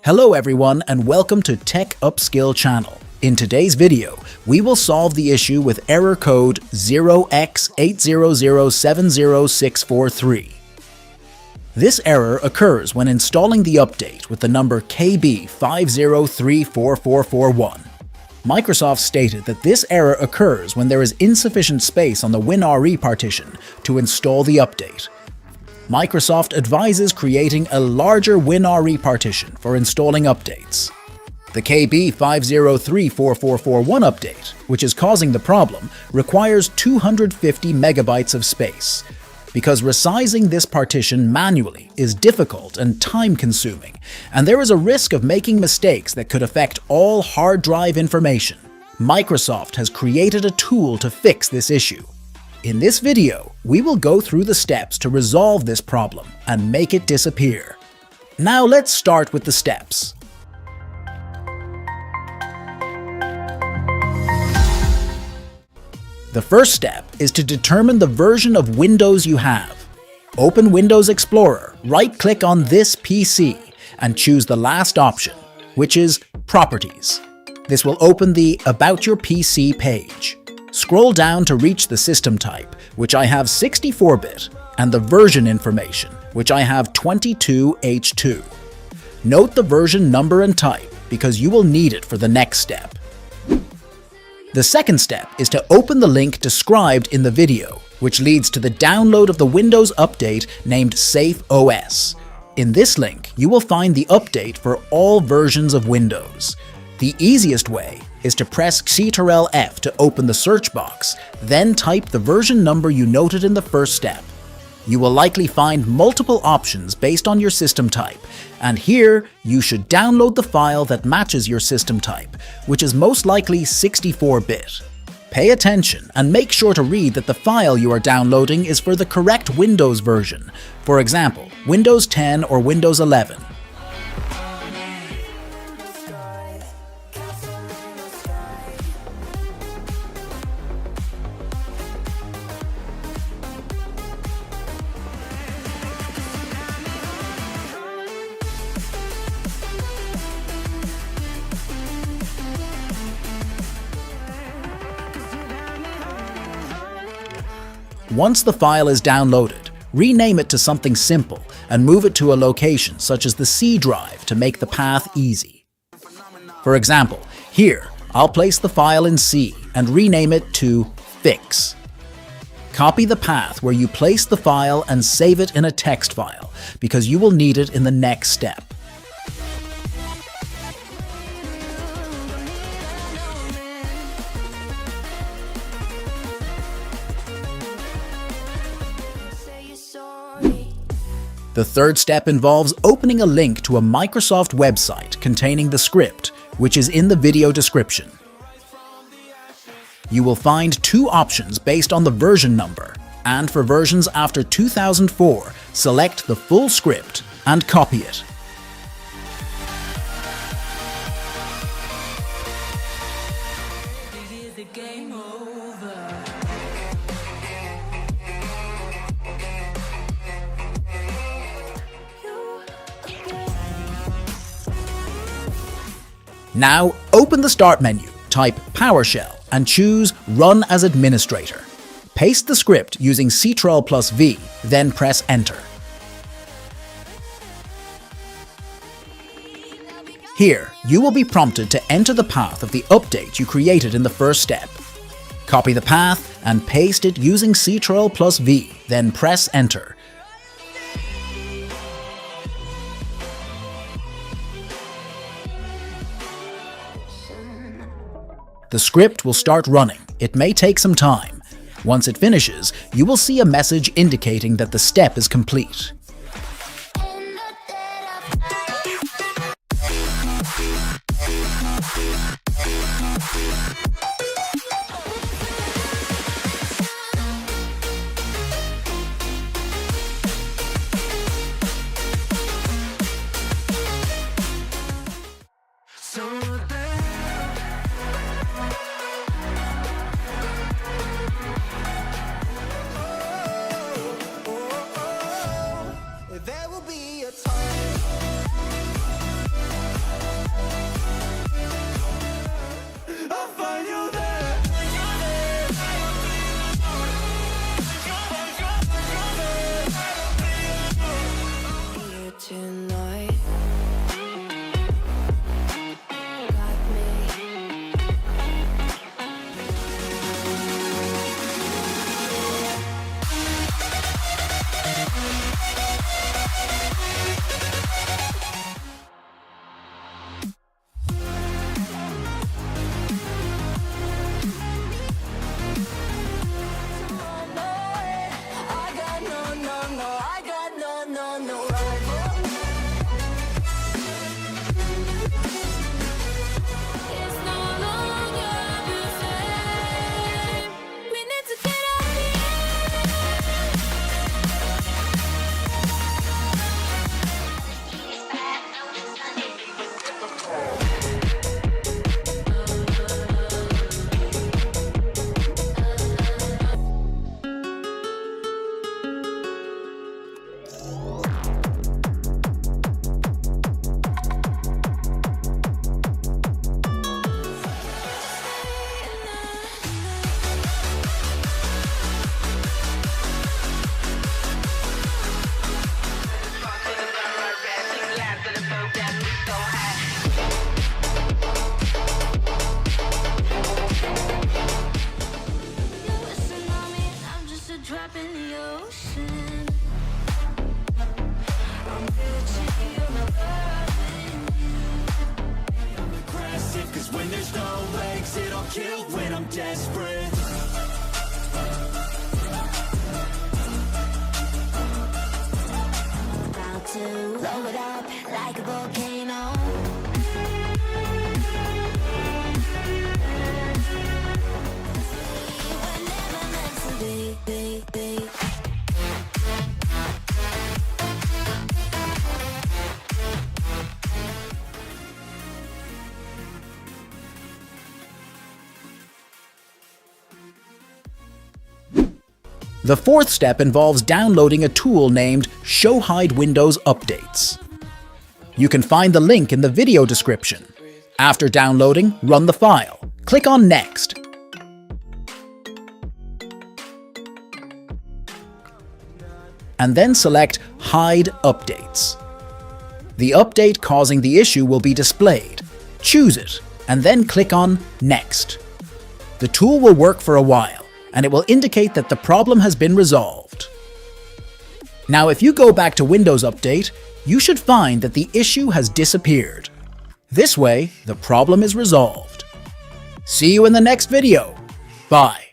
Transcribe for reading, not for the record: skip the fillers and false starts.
Hello everyone and welcome to Tech Upskill channel. In today's video, we will solve the issue with error code 0x80070643. This error occurs when installing the update with the number KB5034441. Microsoft stated that this error occurs when there is insufficient space on the WinRE partition to install the update. Microsoft advises creating a larger WinRE partition for installing updates. The KB5034441 update, which is causing the problem, requires 250 megabytes of space. Because resizing this partition manually is difficult and time-consuming, and there is a risk of making mistakes that could affect all hard drive information, Microsoft has created a tool to fix this issue. In this video, we will go through the steps to resolve this problem and make it disappear. Now let's start with the steps. The first step is to determine the version of Windows you have. Open Windows Explorer, right-click on this PC, and choose the last option, which is Properties. This will open the About Your PC page. Scroll down to reach the system type, which I have 64-bit, and the version information, which I have 22H2. Note the version number and type, because you will need it for the next step. The second step is to open the link described in the video, which leads to the download of the Windows update named Safe OS. In this link, you will find the update for all versions of Windows. The easiest way is to press Ctrl+F to open the search box, then type the version number you noted in the first step. You will likely find multiple options based on your system type, and here you should download the file that matches your system type, which is most likely 64-bit. Pay attention and make sure to read that the file you are downloading is for the correct Windows version, for example, Windows 10 or Windows 11. Once the file is downloaded, rename it to something simple and move it to a location such as the C drive to make the path easy. For example, here, I'll place the file in C and rename it to Fix. Copy the path where you place the file and save it in a text file, because you will need it in the next step. The third step involves opening a link to a Microsoft website containing the script, which is in the video description. You will find two options based on the version number, and for versions after 2004, select the full script and copy it. Now, open the Start menu, type PowerShell, and choose Run as Administrator. Paste the script using Ctrl+V, then press Enter. Here, you will be prompted to enter the path of the update you created in the first step. Copy the path and paste it using Ctrl+V, then press Enter. The script will start running. It may take some time. Once it finishes, you will see a message indicating that the step is complete. kill when I'm desperate. About to blow it up like a volcano. We're never meant to be. The fourth step involves downloading a tool named Show Hide Windows Updates. You can find the link in the video description. After downloading, run the file. Click on Next. And then select Hide Updates. The update causing the issue will be displayed. Choose it, and then click on Next. The tool will work for a while, and it will indicate that the problem has been resolved. Now, if you go back to Windows Update, you should find that the issue has disappeared. This way, the problem is resolved. See you in the next video. Bye.